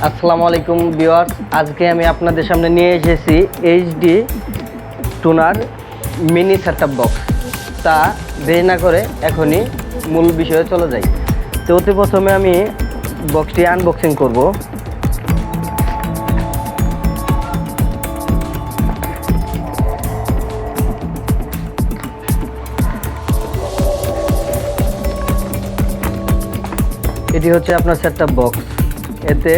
আসসালামু আলাইকুম ভিউয়ার্স, আজকে আমি আপনাদের সামনে নিয়ে এসেছি HD toner mini setup box. তা দেরি না করে এখনই মূল বিষয়ে চলে যাই। তো অতি প্রথমে আমি বক্সটি আনবক্সিং করব। এটি হচ্ছে আপনার সেটআপ বক্স। এতে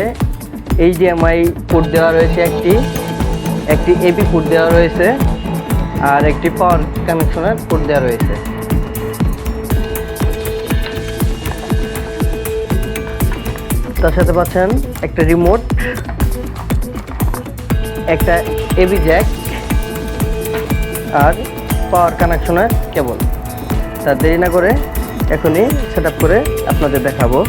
HDMI পোর্ট দেওয়া রয়েছে, একটি এপি পোর্ট দেওয়া রয়েছে, আর একটি পাওয়ার কানেকশনের পোর্ট দেওয়া রয়েছে। তার সাথে পাচ্ছেন একটা রিমোট, একটা এবি জ্যাক আর পাওয়ার কানেকশনের কেবল। তা দেরি না করে এখনই সেটআপ করে আপনাদের দেখাবো।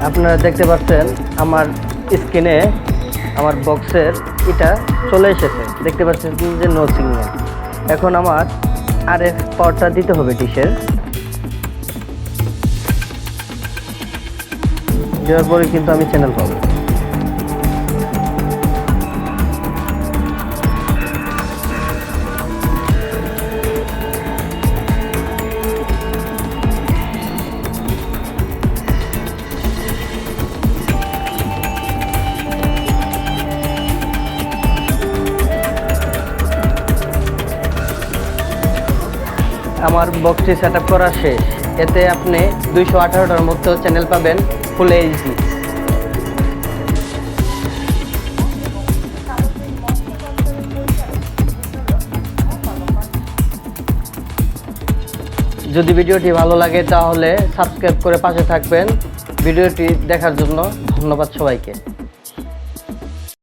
আপনারা দেখতে পাচ্ছেন আমার স্ক্রিনে আমার বক্সের এটা চলে এসেছে। দেখতে পাচ্ছেন যে নো সিগন্যাল। এখন আমার RF পাওয়ারটা দিতে হবে ডিশের। দেওয়ার পরে কিন্তু আমি চ্যানেল পাবো। আমার বক্সটি সেটআপ করা শেষ। এতে আপনি 218টার মতো চ্যানেল পাবেন ফুল এইচডি। যদি ভিডিওটি ভালো লাগে তাহলে সাবস্ক্রাইব করে পাশে থাকবেন। ভিডিওটি দেখার জন্য ধন্যবাদ সবাইকে।